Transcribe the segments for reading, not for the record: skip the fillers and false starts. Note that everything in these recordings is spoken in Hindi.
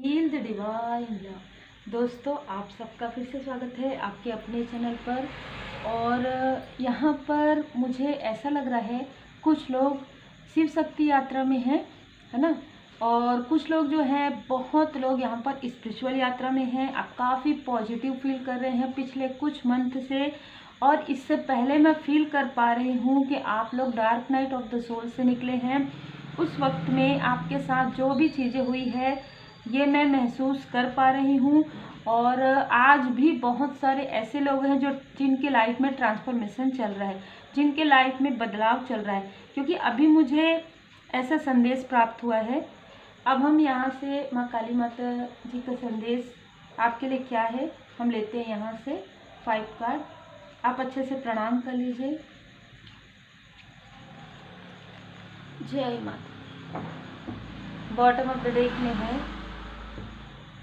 Heal the divine love. दोस्तों, आप सबका फिर से स्वागत है आपके अपने चैनल पर। और यहाँ पर मुझे ऐसा लग रहा है कुछ लोग शिव शक्ति यात्रा में हैं, है ना। और कुछ लोग जो है, बहुत लोग यहाँ पर स्पिरिचुअल यात्रा में हैं। आप काफ़ी पॉजिटिव फील कर रहे हैं पिछले कुछ मंथ से। और इससे पहले मैं फील कर पा रही हूँ कि आप लोग dark night of the soul से निकले हैं। उस वक्त में आपके साथ जो भी चीज़ें हुई है ये मैं महसूस कर पा रही हूँ। और आज भी बहुत सारे ऐसे लोग हैं जो जिनके लाइफ में ट्रांसफॉर्मेशन चल रहा है, जिनके लाइफ में बदलाव चल रहा है, क्योंकि अभी मुझे ऐसा संदेश प्राप्त हुआ है। अब हम यहाँ से माँ काली माता जी का संदेश आपके लिए क्या है हम लेते हैं यहाँ से 5 कार्ड। आप अच्छे से प्रणाम कर लीजिए। जय माता। बॉटम ऑफ द डेक में है,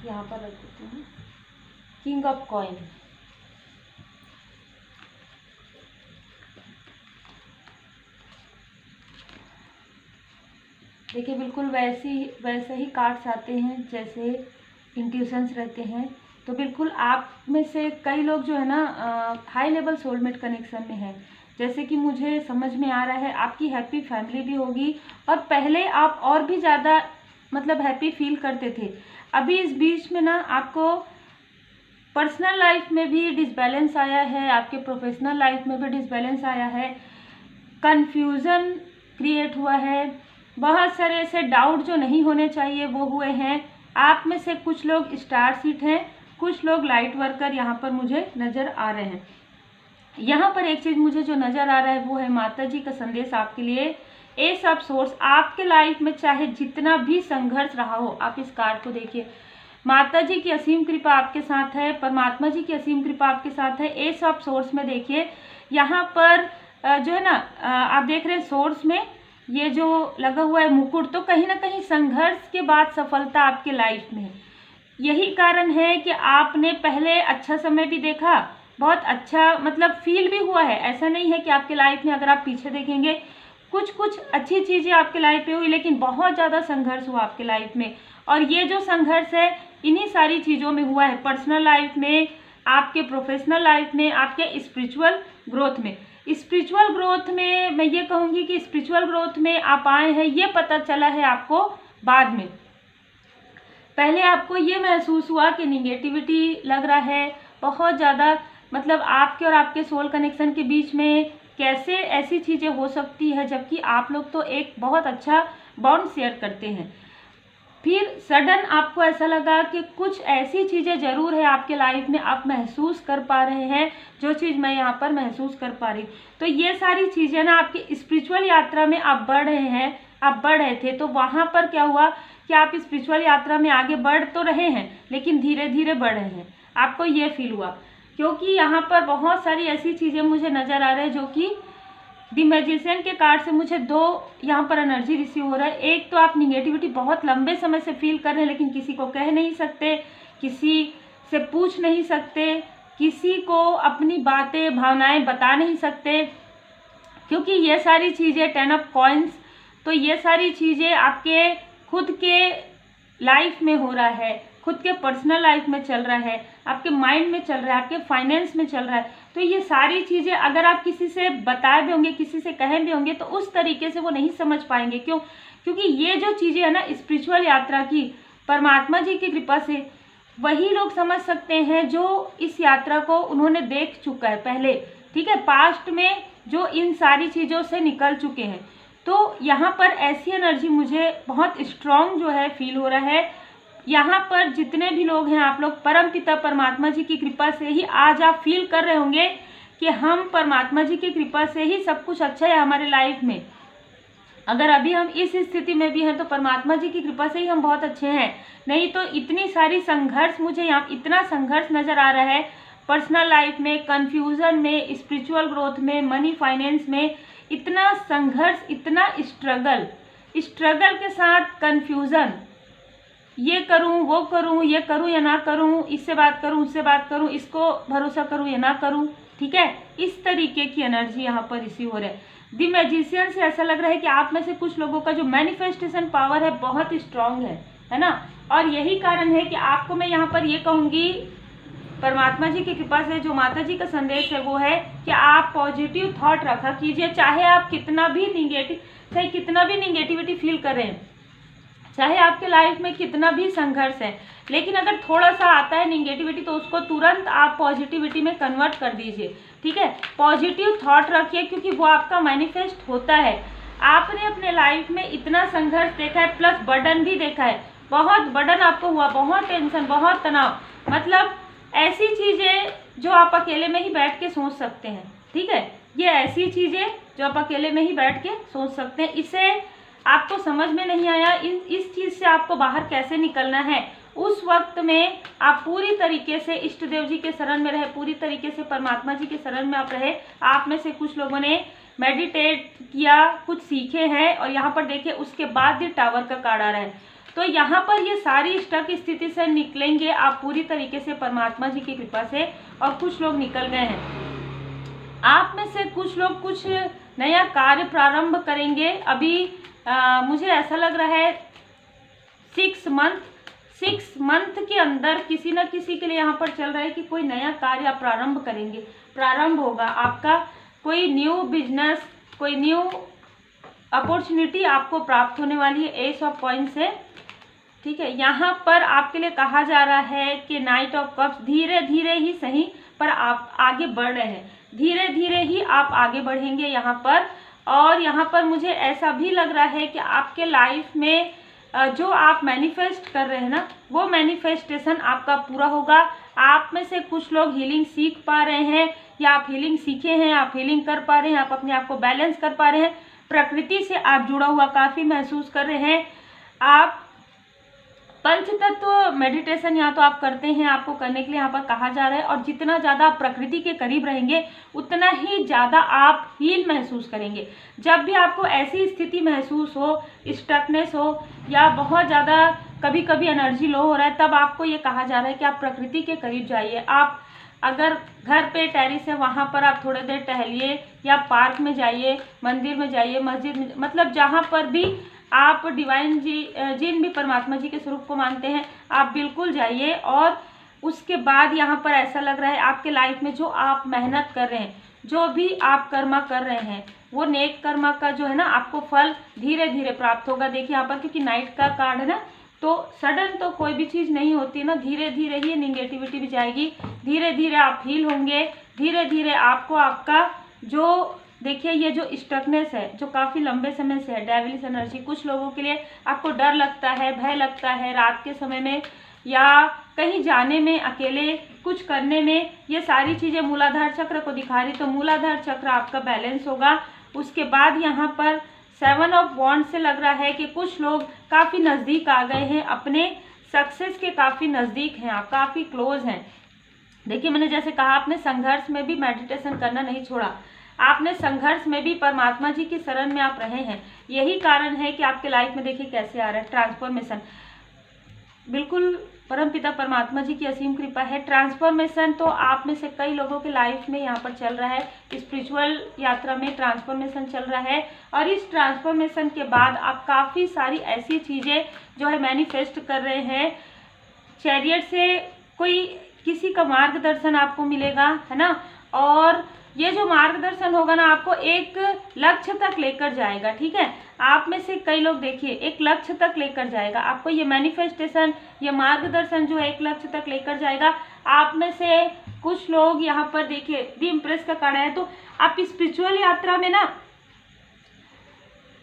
यहाँ पर रख देती हूँ, किंग ऑफ कॉइन। देखिए, बिल्कुल वैसे ही कार्ड्स आते हैं जैसे इंट्यूशंस रहते हैं। तो बिल्कुल आप में से कई लोग जो है ना हाई लेवल सोलमेट कनेक्शन में है। जैसे कि मुझे समझ में आ रहा है आपकी हैप्पी फैमिली भी होगी, और पहले आप और भी ज़्यादा मतलब हैप्पी फील करते थे। अभी इस बीच में ना आपको पर्सनल लाइफ में भी डिसबैलेंस आया है, आपके प्रोफेशनल लाइफ में भी डिसबैलेंस आया है, कन्फ्यूज़न क्रिएट हुआ है, बहुत सारे ऐसे डाउट जो नहीं होने चाहिए वो हुए हैं। आप में से कुछ लोग स्टार सीट हैं, कुछ लोग लाइट वर्कर यहाँ पर मुझे नज़र आ रहे हैं। यहाँ पर एक चीज़ मुझे जो नज़र आ रहा है वो है माता जी का संदेश आपके लिए। एस ऑफ सोर्स, आपके लाइफ में चाहे जितना भी संघर्ष रहा हो, आप इस कार्ड को देखिए। माता जी की असीम कृपा आपके साथ है, परमात्मा जी की असीम कृपा आपके साथ है। एस ऑफ सोर्स में देखिए, यहाँ पर जो है ना आप देख रहे हैं सोर्स में ये जो लगा हुआ है मुकुट, तो कहीं ना कहीं संघर्ष के बाद सफलता आपके लाइफ में है। यही कारण है कि आपने पहले अच्छा समय भी देखा, बहुत अच्छा मतलब फील भी हुआ है। ऐसा नहीं है कि आपके लाइफ में, अगर आप पीछे देखेंगे, कुछ अच्छी चीज़ें आपके लाइफ में हुई, लेकिन बहुत ज़्यादा संघर्ष हुआ आपके लाइफ में। और ये जो संघर्ष है इन्हीं सारी चीज़ों में हुआ है, पर्सनल लाइफ में, आपके प्रोफेशनल लाइफ में, आपके स्पिरिचुअल ग्रोथ में। स्पिरिचुअल ग्रोथ में मैं ये कहूँगी कि स्पिरिचुअल ग्रोथ में आप आए हैं, ये पता चला है आपको बाद में। पहले आपको ये महसूस हुआ कि निगेटिविटी लग रहा है बहुत ज़्यादा, मतलब आपके और आपके सोल कनेक्शन के बीच में कैसे ऐसी चीज़ें हो सकती है, जबकि आप लोग तो एक बहुत अच्छा बॉन्ड शेयर करते हैं। फिर सडन आपको ऐसा लगा कि कुछ ऐसी चीज़ें ज़रूर है आपके लाइफ में, आप महसूस कर पा रहे हैं जो चीज़ मैं यहाँ पर महसूस कर पा रही। तो ये सारी चीज़ें ना आपकी स्पिरिचुअल यात्रा में आप बढ़ रहे हैं, आप बढ़ रहे थे। तो वहाँ पर क्या हुआ कि आप स्पिरिचुअल यात्रा में आगे बढ़ तो रहे हैं, लेकिन धीरे धीरे बढ़ रहे हैं, आपको ये फील हुआ। क्योंकि यहाँ पर बहुत सारी ऐसी चीज़ें मुझे नज़र आ रही है जो कि द मैजिशियन के कार्ड से मुझे 2 यहाँ पर एनर्जी रिसीव हो रहा है। एक तो आप निगेटिविटी बहुत लंबे समय से फील कर रहे हैं, लेकिन किसी को कह नहीं सकते, किसी से पूछ नहीं सकते, किसी को अपनी बातें भावनाएं बता नहीं सकते, क्योंकि ये सारी चीज़ें 10 ऑफ कॉइन्स, तो ये सारी चीज़ें आपके खुद के लाइफ में हो रहा है, खुद के पर्सनल लाइफ में चल रहा है, आपके माइंड में चल रहा है, आपके फाइनेंस में चल रहा है। तो ये सारी चीज़ें अगर आप किसी से बताए भी होंगे, किसी से कहे भी होंगे, तो उस तरीके से वो नहीं समझ पाएंगे। क्यों? क्योंकि ये जो चीज़ें है ना स्पिरिचुअल यात्रा की, परमात्मा जी की कृपा से वही लोग समझ सकते हैं जो इस यात्रा को उन्होंने देख चुका है पहले, ठीक है, पास्ट में, जो इन सारी चीज़ों से निकल चुके हैं। तो यहाँ पर ऐसी एनर्जी मुझे बहुत स्ट्रॉन्ग जो है फील हो रहा है। यहाँ पर जितने भी लोग हैं, आप लोग परमपिता परमात्मा जी की कृपा से ही आज आप फील कर रहे होंगे कि हम परमात्मा जी की कृपा से ही सब कुछ अच्छा है हमारे लाइफ में। अगर अभी हम इस स्थिति में भी हैं तो परमात्मा जी की कृपा से ही हम बहुत अच्छे हैं, नहीं तो इतनी सारी संघर्ष, मुझे यहाँ इतना संघर्ष नज़र आ रहा है पर्सनल लाइफ में, कन्फ्यूज़न में, स्पिरिचुअल ग्रोथ में, मनी फाइनेंस में, इतना संघर्ष, इतना स्ट्रगल के साथ कन्फ्यूज़न, ये करूं वो करूं, ये करूं या ना करूं, इससे बात करूं उससे बात करूं, इसको भरोसा करूं या ना करूं, ठीक है, इस तरीके की एनर्जी यहाँ पर रिसीव हो रहा है। द मैजिशियन से ऐसा लग रहा है कि आप में से कुछ लोगों का जो मैनिफेस्टेशन पावर है बहुत स्ट्रांग है ना, और यही कारण है कि आपको मैं यहाँ पर ये कहूँगी, परमात्मा जी की कृपा से जो माता जी का संदेश है वो है कि आप पॉजिटिव थॉट रखा कीजिए। चाहे आप कितना भी निगेटिविटी फील कर रहे हैं, चाहे आपके लाइफ में कितना भी संघर्ष है, लेकिन अगर थोड़ा सा आता है निगेटिविटी तो उसको तुरंत आप पॉजिटिविटी में कन्वर्ट कर दीजिए। ठीक है, पॉजिटिव थॉट रखिए, क्योंकि वो आपका मैनिफेस्ट होता है। आपने अपने लाइफ में इतना संघर्ष देखा है, प्लस बर्डन भी देखा है, बहुत बर्डन आपको हुआ, बहुत टेंशन, बहुत तनाव, मतलब ऐसी चीज़ें जो आप अकेले में ही बैठ के सोच सकते हैं। ठीक है, ये ऐसी चीज़ें जो आप अकेले में ही बैठ के सोच सकते हैं। इसे आपको समझ में नहीं आया, इस चीज़ से आपको बाहर कैसे निकलना है, उस वक्त में आप पूरी तरीके से इष्ट देव जी के शरण में रहे, पूरी तरीके से परमात्मा जी के शरण में आप रहे। आप में से कुछ लोगों ने मेडिटेट किया, कुछ सीखे हैं, और यहाँ पर देखिए उसके बाद ये टावर का कार्ड आ रहा है। तो यहाँ पर ये सारी स्टक स्थिति से निकलेंगे आप पूरी तरीके से परमात्मा जी की कृपा से, और कुछ लोग निकल गए हैं। आप में से कुछ लोग कुछ नया कार्य प्रारंभ करेंगे। अभी मुझे ऐसा लग रहा है 6 मंथ के अंदर किसी न किसी के लिए यहाँ पर चल रहा है कि कोई नया कार्य आप प्रारंभ करेंगे, प्रारंभ होगा आपका, कोई न्यू बिजनेस, कोई न्यू अपॉर्चुनिटी आपको प्राप्त होने वाली है एस ऑफ कॉइंस से। ठीक है, यहाँ पर आपके लिए कहा जा रहा है कि नाइट ऑफ कप्स, धीरे धीरे ही सही पर आप आगे बढ़ रहे हैं, धीरे धीरे ही आप आगे बढ़ेंगे यहाँ पर। और यहाँ पर मुझे ऐसा भी लग रहा है कि आपके लाइफ में जो आप मैनिफेस्ट कर रहे हैं ना, वो मैनिफेस्टेशन आपका पूरा होगा। आप में से कुछ लोग हीलिंग सीख पा रहे हैं, या आप हीलिंग सीखे हैं, आप हीलिंग कर पा रहे हैं, आप अपने आप को बैलेंस कर पा रहे हैं, प्रकृति से आप जुड़ा हुआ काफ़ी महसूस कर रहे हैं। आप पंच तत्व मेडिटेशन यहाँ तो आप करते हैं, आपको करने के लिए यहाँ पर कहा जा रहा है। और जितना ज़्यादा आप प्रकृति के करीब रहेंगे उतना ही ज़्यादा आप हील महसूस करेंगे। जब भी आपको ऐसी स्थिति महसूस हो, स्टकनेस हो, या बहुत ज़्यादा कभी कभी एनर्जी लो हो रहा है, तब आपको ये कहा जा रहा है कि आप प्रकृति के करीब जाइए। आप अगर घर पे टेरिस है वहाँ पर आप थोड़ी देर टहलिए, या पार्क में जाइए, मंदिर में जाइए, मस्जिद में, मतलब जहाँ पर भी आप डिवाइन जी, जिन भी परमात्मा जी के स्वरूप को मानते हैं, आप बिल्कुल जाइए। और उसके बाद यहाँ पर ऐसा लग रहा है आपके लाइफ में जो आप मेहनत कर रहे हैं, जो भी आप कर्मा कर रहे हैं, वो नेक कर्मा का जो है ना आपको फल धीरे धीरे प्राप्त होगा। देखिए यहाँ पर क्योंकि नाइट का कार्ड है ना, तो सडन तो कोई भी चीज़ नहीं होती ना, धीरे धीरे ही निगेटिविटी भी जाएगी, धीरे धीरे आप हील होंगे, धीरे धीरे आपको आपका जो देखिए ये जो स्टकनेस है जो काफ़ी लंबे समय से है, डेविलिश एनर्जी, कुछ लोगों के लिए आपको डर लगता है, भय लगता है रात के समय में, या कहीं जाने में, अकेले कुछ करने में, ये सारी चीज़ें मूलाधार चक्र को दिखा रही। तो मूलाधार चक्र आपका बैलेंस होगा। उसके बाद यहाँ पर 7 ऑफ वॉन्ड से लग रहा है कि कुछ लोग काफ़ी नज़दीक आ गए हैं, अपने सक्सेस के काफ़ी नज़दीक हैं, आप काफ़ी क्लोज हैं। देखिए मैंने जैसे कहा, आपने संघर्ष में भी मेडिटेशन करना नहीं छोड़ा, आपने संघर्ष में भी परमात्मा जी की शरण में आप रहे हैं। यही कारण है कि आपके लाइफ में देखिए कैसे आ रहा है ट्रांसफॉर्मेशन। बिल्कुल परमपिता परमात्मा जी की असीम कृपा है। ट्रांसफॉर्मेशन तो आप में से कई लोगों के लाइफ में यहाँ पर चल रहा है, स्पिरिचुअल यात्रा में ट्रांसफॉर्मेशन चल रहा है। और इस ट्रांसफॉर्मेशन के बाद आप काफ़ी सारी ऐसी चीज़ें जो है मैनिफेस्ट कर रहे हैं। चैरियट से कोई किसी का मार्गदर्शन आपको मिलेगा, है ना, और ये जो मार्गदर्शन होगा ना आपको एक लक्ष्य तक लेकर जाएगा। ठीक है, आप में से कई लोग देखिए एक लक्ष्य तक लेकर जाएगा आपको, ये मैनिफेस्टेशन, ये मार्गदर्शन जो है एक लक्ष्य तक लेकर जाएगा। आप में से कुछ लोग यहाँ पर देखिए द इम्प्रेस का कार्ड है, तो आप स्पिरिचुअल यात्रा में ना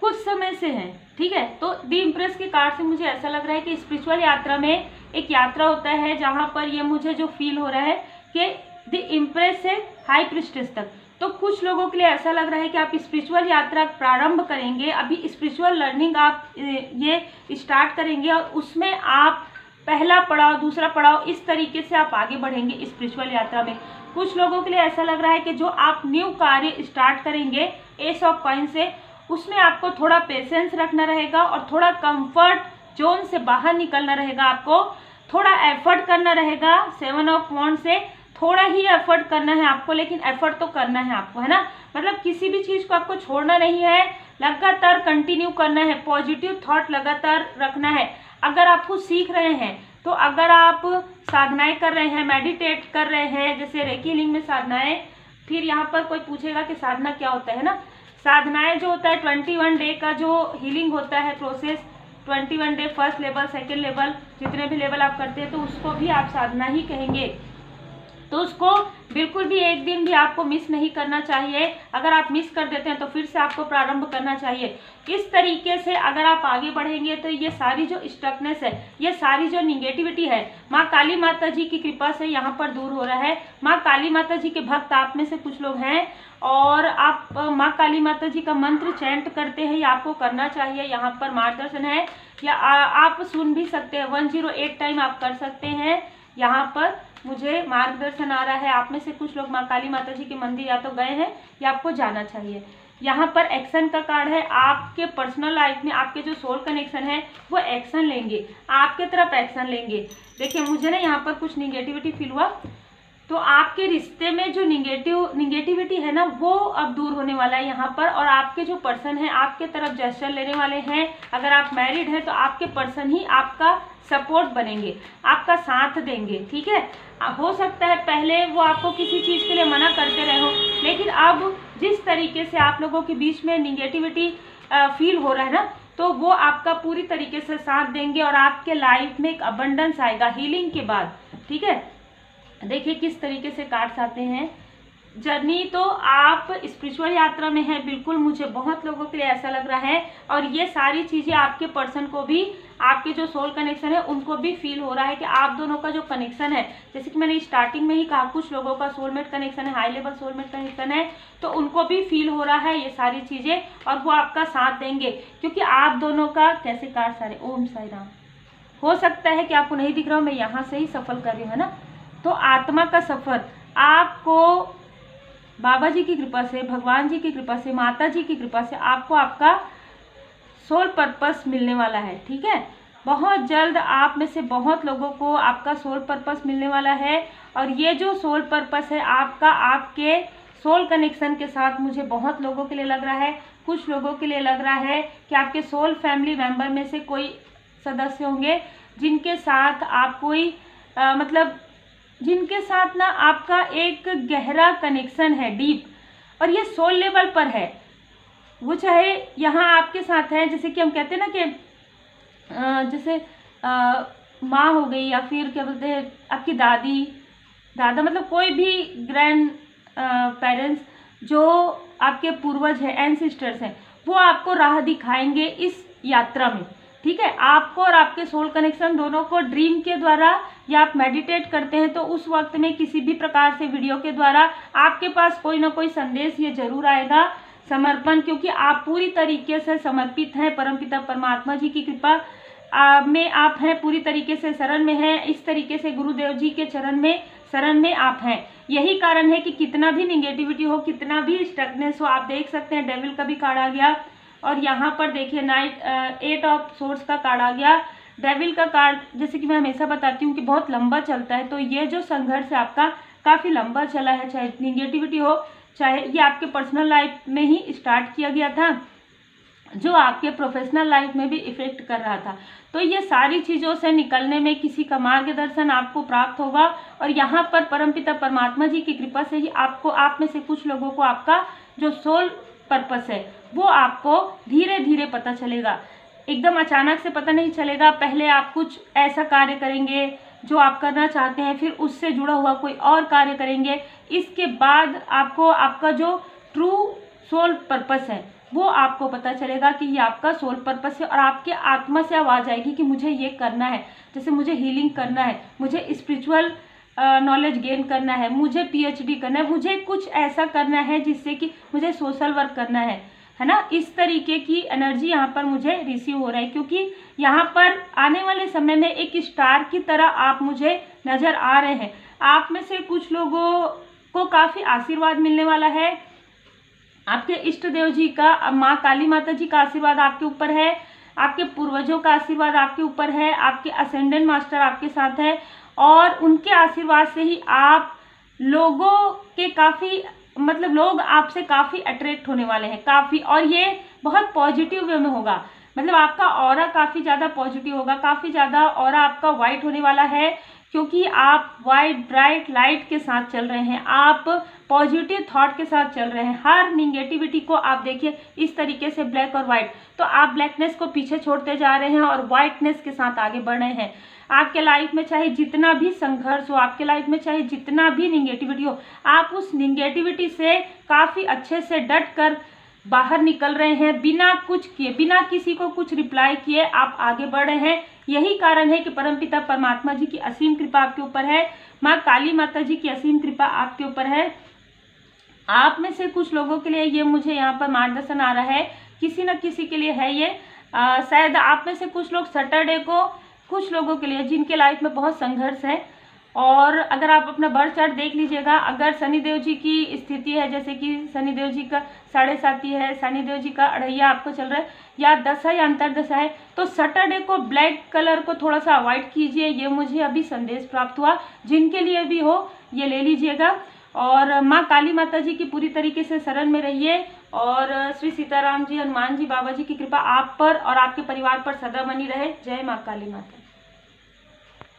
कुछ समय से हैं। ठीक है, तो द इम्प्रेस के कार्ड से मुझे ऐसा लग रहा है कि स्पिरिचुअल यात्रा में एक यात्रा होता है जहाँ पर ये मुझे जो फील हो रहा है कि द इम्प्रेस से हाई प्रिस्टेस तक। तो कुछ लोगों के लिए ऐसा लग रहा है कि आप स्पिरिचुअल यात्रा प्रारंभ करेंगे, अभी स्पिरिचुअल लर्निंग आप ये स्टार्ट करेंगे, और उसमें आप पहला पड़ाव, दूसरा पड़ाव, इस तरीके से आप आगे बढ़ेंगे स्पिरिचुअल यात्रा में। कुछ लोगों के लिए ऐसा लग रहा है कि जो आप न्यू कार्य स्टार्ट करेंगे एस ऑफ कॉइन से, उसमें आपको थोड़ा पेशेंस रखना रहेगा और थोड़ा कंफर्ट जोन से बाहर निकलना रहेगा, आपको थोड़ा एफर्ट करना रहेगा। 7 ऑफ वॉन्ड से थोड़ा ही एफर्ट करना है आपको, लेकिन एफर्ट तो करना है आपको, है ना, मतलब किसी भी चीज़ को आपको छोड़ना नहीं है, लगातार कंटिन्यू करना है, पॉजिटिव थॉट लगातार रखना है। अगर आप कुछ सीख रहे हैं, तो अगर आप साधनाएं कर रहे हैं, मेडिटेट कर रहे हैं, जैसे रेकी हीलिंग में साधनाएं, फिर यहाँ पर कोई पूछेगा कि साधना क्या होता है ना, साधनाएं जो होता है 21 डे का जो हीलिंग होता है process, 21 day first level, second level, जितने भी लेवल आप करते हैं तो उसको भी आप साधना ही कहेंगे। तो उसको बिल्कुल भी एक दिन भी आपको मिस नहीं करना चाहिए। अगर आप मिस कर देते हैं तो फिर से आपको प्रारंभ करना चाहिए। इस तरीके से अगर आप आगे बढ़ेंगे तो ये सारी जो स्टकनेस है, ये सारी जो निगेटिविटी है, माँ काली माता जी की कृपा से यहाँ पर दूर हो रहा है। माँ काली माता जी के भक्त आप में से कुछ लोग हैं और आप माँ काली माता जी का मंत्र चैंट करते हैं, या आपको करना चाहिए। यहाँ पर मार्गदर्शन है, या आप सुन भी सकते हैं, 108 टाइम आप कर सकते हैं। यहाँ पर मुझे मार्गदर्शन आ रहा है, आप में से कुछ लोग माँ काली माता जी के मंदिर या तो गए हैं या आपको जाना चाहिए। यहाँ पर एक्शन का कार्ड है, आपके पर्सनल लाइफ में आपके जो सोल कनेक्शन है वो एक्शन लेंगे, आपके तरफ एक्शन लेंगे। देखिए मुझे ना यहाँ पर कुछ निगेटिविटी फील हुआ, तो आपके रिश्ते में जो निगेटिविटी है ना वो अब दूर होने वाला है यहाँ पर, और आपके जो पर्सन है आपके तरफ जेस्चर लेने वाले हैं। अगर आप मैरिड हैं तो आपके पर्सन ही आपका सपोर्ट बनेंगे, आपका साथ देंगे, ठीक है। हो सकता है पहले वो आपको किसी चीज़ के लिए मना करते रहे हो, लेकिन अब जिस तरीके से आप लोगों के बीच में निगेटिविटी फील हो रहा है ना, तो वो आपका पूरी तरीके से साथ देंगे और आपके लाइफ में एक अबंडेंस आएगा हीलिंग के बाद, ठीक है। देखिए किस तरीके से कार्ड्स आते हैं। जर्नी तो आप स्पिरिचुअल यात्रा में है, बिल्कुल मुझे बहुत लोगों के लिए ऐसा लग रहा है, और ये सारी चीज़ें आपके पर्सन को भी, आपके जो सोल कनेक्शन है उनको भी फील हो रहा है कि आप दोनों का जो कनेक्शन है, जैसे कि मैंने स्टार्टिंग में ही कहा कुछ लोगों का सोलमेट कनेक्शन है, हाई लेवल सोलमेट कनेक्शन है, तो उनको भी फील हो रहा है ये सारी चीज़ें, और वो आपका साथ देंगे क्योंकि आप दोनों का कैसे कार्ड सारे। ओम साई राम। हो सकता है कि आपको नहीं दिख रहा हूँ, मैं यहाँ से ही सफल कर रही हूँ, है ना। तो आत्मा का सफर आपको बाबा जी की कृपा से, भगवान जी की कृपा से, माता जी की कृपा से आपको आपका सोल पर्पस मिलने वाला है, ठीक है। बहुत जल्द आप में से बहुत लोगों को आपका सोल पर्पस मिलने वाला है, और ये जो सोल पर्पस है आपका, आपके सोल कनेक्शन के साथ मुझे बहुत लोगों के लिए लग रहा है, कुछ लोगों के लिए लग रहा है कि आपके सोल फैमिली मेम्बर में से कोई सदस्य होंगे जिनके साथ आप कोई मतलब जिनके साथ ना आपका एक गहरा कनेक्शन है, डीप, और ये सोल लेवल पर है। वो चाहे यहाँ आपके साथ है, जैसे कि हम कहते हैं ना कि जैसे माँ हो गई, या फिर क्या बोलते हैं आपकी दादी दादा, मतलब कोई भी ग्रैंड पेरेंट्स जो आपके पूर्वज हैं, एंसेस्टर्स हैं, वो आपको राह दिखाएंगे इस यात्रा में, ठीक है। आपको और आपके सोल कनेक्शन दोनों को ड्रीम के द्वारा, या आप मेडिटेट करते हैं तो उस वक्त में किसी भी प्रकार से वीडियो के द्वारा आपके पास कोई ना कोई संदेश ये जरूर आएगा, समर्पण, क्योंकि आप पूरी तरीके से समर्पित हैं परमपिता परमात्मा जी की कृपा में आप हैं, पूरी तरीके से शरण में हैं, इस तरीके से गुरुदेव जी के शरण में आप हैं। यही कारण है कि कितना भी निगेटिविटी हो, कितना भी स्टकनेस हो, आप देख सकते हैं डेविल का भी कार्ड आ गया, और यहाँ पर देखिए नाइट 8 ऑफ सोर्ड्स का कार्ड आ गया। डेविल का कार्ड, जैसे कि मैं हमेशा बताती हूँ कि बहुत लंबा चलता है, तो ये जो संघर्ष है आपका काफ़ी लंबा चला है, चाहे निगेटिविटी हो, चाहे ये आपके पर्सनल लाइफ में ही स्टार्ट किया गया था, जो आपके प्रोफेशनल लाइफ में भी इफेक्ट कर रहा था। तो ये सारी चीज़ों से निकलने में किसी का मार्गदर्शन आपको प्राप्त होगा, और यहाँ पर परमपिता परमात्मा जी की कृपा से ही आपको, आप में से कुछ लोगों को आपका जो सोल पर्पस है वो आपको धीरे धीरे पता चलेगा, एकदम अचानक से पता नहीं चलेगा। पहले आप कुछ ऐसा कार्य करेंगे जो आप करना चाहते हैं, फिर उससे जुड़ा हुआ कोई और कार्य करेंगे, इसके बाद आपको आपका जो ट्रू सोल पर्पस है वो आपको पता चलेगा कि ये आपका सोल पर्पस है, और आपके आत्मा से आवाज़ आएगी कि मुझे ये करना है, जैसे मुझे हीलिंग करना है, मुझे स्पिरिचुअल नॉलेज गेन करना है, मुझे पीएचडी करना है, मुझे कुछ ऐसा करना है जिससे कि मुझे सोशल वर्क करना है ना। इस तरीके की एनर्जी यहाँ पर मुझे रिसीव हो रहा है, क्योंकि यहाँ पर आने वाले समय में एक स्टार की तरह आप मुझे नज़र आ रहे हैं। आप में से कुछ लोगों को काफ़ी आशीर्वाद मिलने वाला है, आपके इष्ट देव जी का, माँ काली माता जी का आशीर्वाद आपके ऊपर है, आपके पूर्वजों का आशीर्वाद आपके ऊपर है, आपके असेंडेंट मास्टर आपके साथ है, और उनके आशीर्वाद से ही आप लोगों के काफ़ी, मतलब लोग आपसे काफ़ी अट्रैक्ट होने वाले हैं, काफ़ी, और ये बहुत पॉजिटिव वे में होगा। मतलब आपका ऑरा काफ़ी ज़्यादा पॉजिटिव होगा, काफ़ी ज़्यादा ऑरा आपका वाइट होने वाला है, क्योंकि आप वाइट ब्राइट लाइट के साथ चल रहे हैं, आप पॉजिटिव थॉट के साथ चल रहे हैं। हर निगेटिविटी को आप देखिए इस तरीके से ब्लैक और वाइट, तो आप ब्लैकनेस को पीछे छोड़ते जा रहे हैं और वाइटनेस के साथ आगे बढ़ रहे हैं। आपके लाइफ में चाहे जितना भी संघर्ष हो, आपके लाइफ में चाहे जितना भी निगेटिविटी हो, आप उस निगेटिविटी से काफ़ी अच्छे से डट कर बाहर निकल रहे हैं, बिना कुछ किए, बिना किसी को कुछ रिप्लाई किए आप आगे बढ़ रहे हैं। यही कारण है कि परमपिता परमात्मा जी की असीम कृपा आपके ऊपर है, माँ काली माता जी की असीम कृपा आपके ऊपर है। आप में से कुछ लोगों के लिए ये मुझे यहाँ पर मार्गदर्शन आ रहा है, किसी न किसी के लिए है ये। शायद आप में से कुछ लोग सैटरडे को, कुछ लोगों के लिए जिनके लाइफ में बहुत संघर्ष है, और अगर आप अपना बर्थ चार्ट देख लीजिएगा, अगर शनिदेव जी की स्थिति है, जैसे कि शनिदेव जी का 7.5 है, शनिदेव जी का अढ़ैया आपको चल रहा है, या दशा या अंतरदशा है, तो सैटरडे को ब्लैक कलर को थोड़ा सा अवॉइड कीजिए। ये मुझे अभी संदेश प्राप्त हुआ, जिनके लिए भी हो ये ले लीजिएगा। और माँ काली माता जी की पूरी तरीके से शरण में रहिए, और श्री सीताराम जी, हनुमान जी, बाबा जी की कृपा आप पर और आपके परिवार पर सदा बनी रहे। जय माँ काली माता।